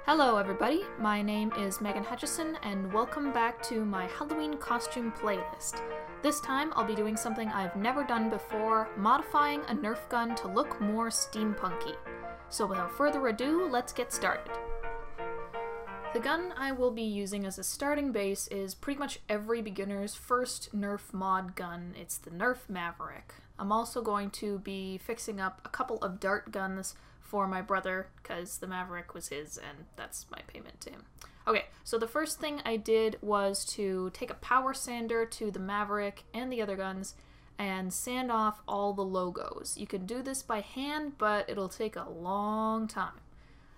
Hello everybody, my name is Megan Hutchison and welcome back to my Halloween costume playlist. This time I'll be doing something I've never done before, modifying a Nerf gun to look more steampunky. So without further ado, let's get started. The gun I will be using as a starting base is pretty much every beginner's first Nerf mod gun. It's the Nerf Maverick. I'm also going to be fixing up a couple of dart guns for my brother, because the Maverick was his, and that's my payment to him. Okay, so the first thing I did was to take a power sander to the Maverick and the other guns and sand off all the logos. You can do this by hand, but it'll take a long time.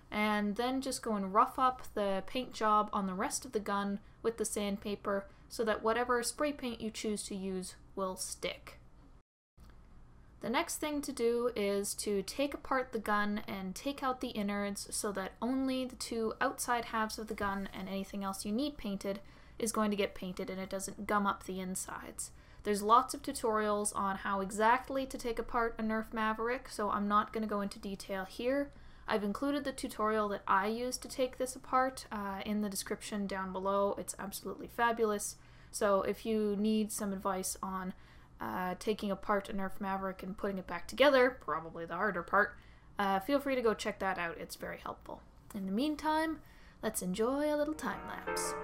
And then just go and rough up the paint job on the rest of the gun with the sandpaper so that whatever spray paint you choose to use will stick. The next thing to do is to take apart the gun and take out the innards so that only the two outside halves of the gun and anything else you need painted is going to get painted and it doesn't gum up the insides. There's lots of tutorials on how exactly to take apart a Nerf Maverick, so I'm not going to go into detail here. I've included the tutorial that I used to take this apart in the description down below. It's absolutely fabulous. So if you need some advice on taking apart a Nerf Maverick and putting it back together, probably the harder part, feel free to go check that out. It's very helpful. In the meantime, let's enjoy a little time lapse.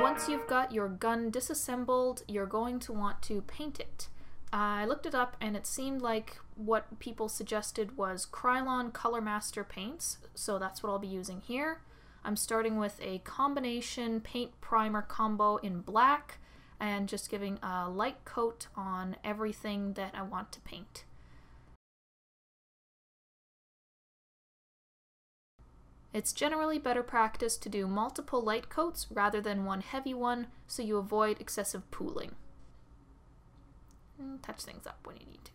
Once you've got your gun disassembled, you're going to want to paint it. I looked it up and it seemed like what people suggested was Krylon Color Master paints, so that's what I'll be using here. I'm starting with a combination paint primer combo in black and just giving a light coat on everything that I want to paint. It's generally better practice to do multiple light coats rather than one heavy one, so you avoid excessive pooling. And touch things up when you need to.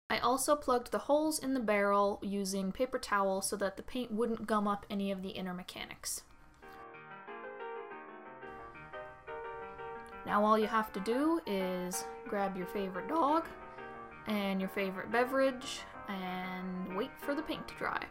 I also plugged the holes in the barrel using paper towel so that the paint wouldn't gum up any of the inner mechanics. Now all you have to do is grab your favorite dog and your favorite beverage and wait for the paint to dry.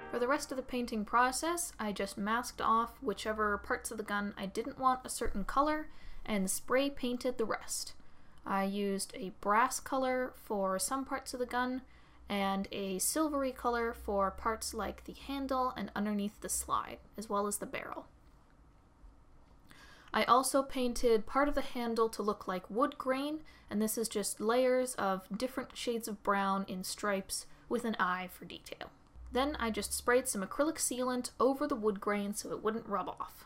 For the rest of the painting process, I just masked off whichever parts of the gun I didn't want a certain color and spray painted the rest. I used a brass color for some parts of the gun and a silvery color for parts like the handle and underneath the slide, as well as the barrel. I also painted part of the handle to look like wood grain, and this is just layers of different shades of brown in stripes with an eye for detail. Then I just sprayed some acrylic sealant over the wood grain so it wouldn't rub off.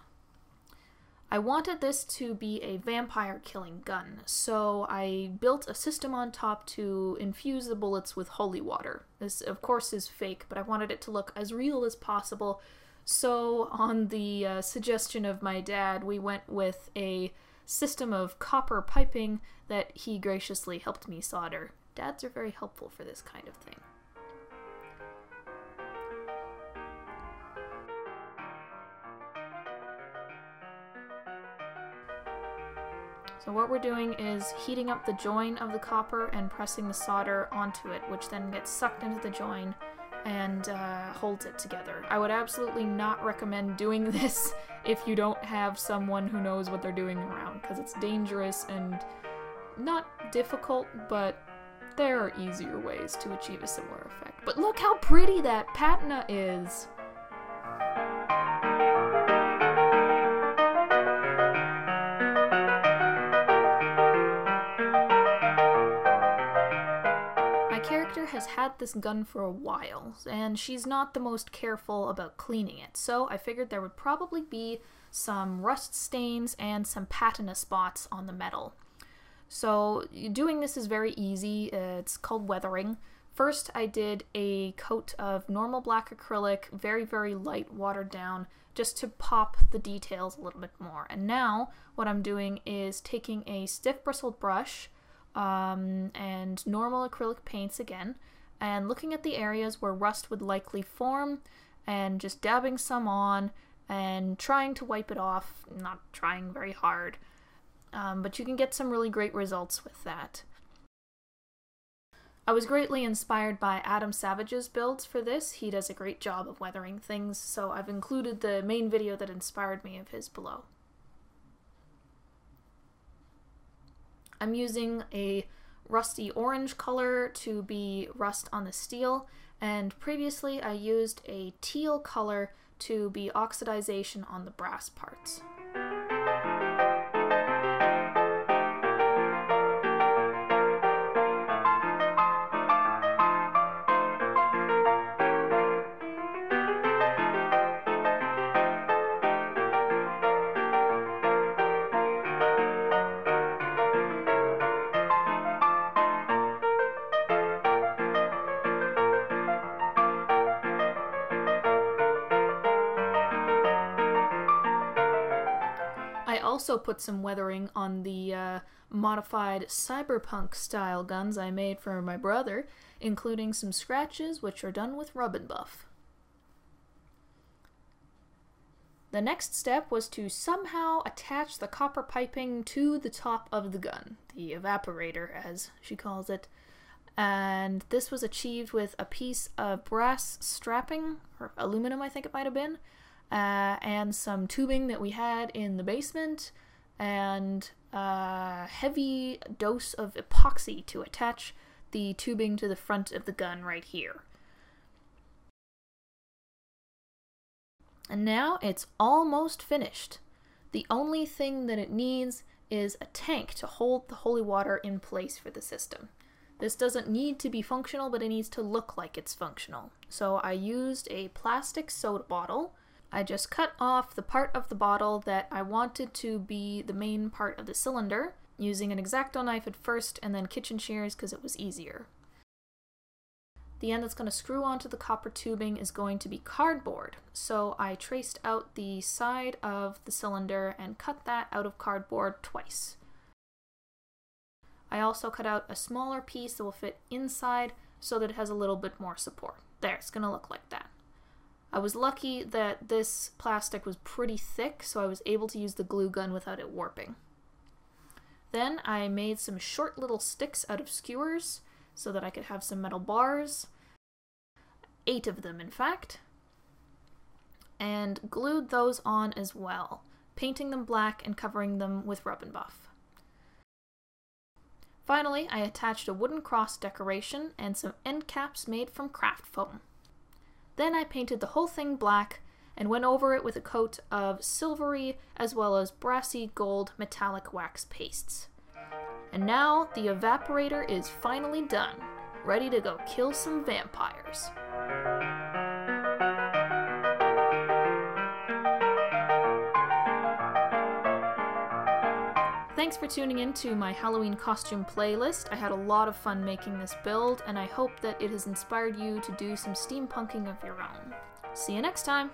I wanted this to be a vampire killing gun, so I built a system on top to infuse the bullets with holy water. This of course is fake, but I wanted it to look as real as possible. So on the suggestion of my dad, we went with a system of copper piping that he graciously helped me solder. Dads are very helpful for this kind of thing. So what we're doing is heating up the join of the copper and pressing the solder onto it, which then gets sucked into the join and holds it together. I would absolutely not recommend doing this if you don't have someone who knows what they're doing around, because it's dangerous and not difficult, but there are easier ways to achieve a similar effect. But look how pretty that patina is! My character has had this gun for a while, and she's not the most careful about cleaning it, so I figured there would probably be some rust stains and some patina spots on the metal. So doing this is very easy. It's called weathering. First I did a coat of normal black acrylic, very, very light, watered down, just to pop the details a little bit more. And now what I'm doing is taking a stiff bristled brush and normal acrylic paints again, and looking at the areas where rust would likely form and just dabbing some on and trying to wipe it off, not trying very hard. But you can get some really great results with that. I was greatly inspired by Adam Savage's builds for this. He does a great job of weathering things, so I've included the main video that inspired me of his below. I'm using a rusty orange color to be rust on the steel, and previously I used a teal color to be oxidization on the brass parts. I also put some weathering on the modified cyberpunk style guns I made for my brother, including some scratches which are done with rub and buff. The next step was to somehow attach the copper piping to the top of the gun, the evaporator as she calls it, and this was achieved with a piece of brass strapping, or aluminum I think it might have been, and some tubing that we had in the basement, and a heavy dose of epoxy to attach the tubing to the front of the gun right here. And now it's almost finished. The only thing that it needs is a tank to hold the holy water in place for the system. This doesn't need to be functional, but it needs to look like it's functional. So I used a plastic soda bottle. I just cut off the part of the bottle that I wanted to be the main part of the cylinder, using an X-Acto knife at first and then kitchen shears because it was easier. The end that's going to screw onto the copper tubing is going to be cardboard, so I traced out the side of the cylinder and cut that out of cardboard twice. I also cut out a smaller piece that will fit inside so that it has a little bit more support. There, it's going to look like that. I was lucky that this plastic was pretty thick, so I was able to use the glue gun without it warping. Then I made some short little sticks out of skewers so that I could have some metal bars, 8 of them in fact, and glued those on as well, painting them black and covering them with rub and buff. Finally, I attached a wooden cross decoration and some end caps made from craft foam. Then I painted the whole thing black and went over it with a coat of silvery as well as brassy gold metallic wax pastes. And now the evaporator is finally done, ready to go kill some vampires. Thanks for tuning in to my Halloween costume playlist. I had a lot of fun making this build, and I hope that it has inspired you to do some steampunking of your own. See you next time!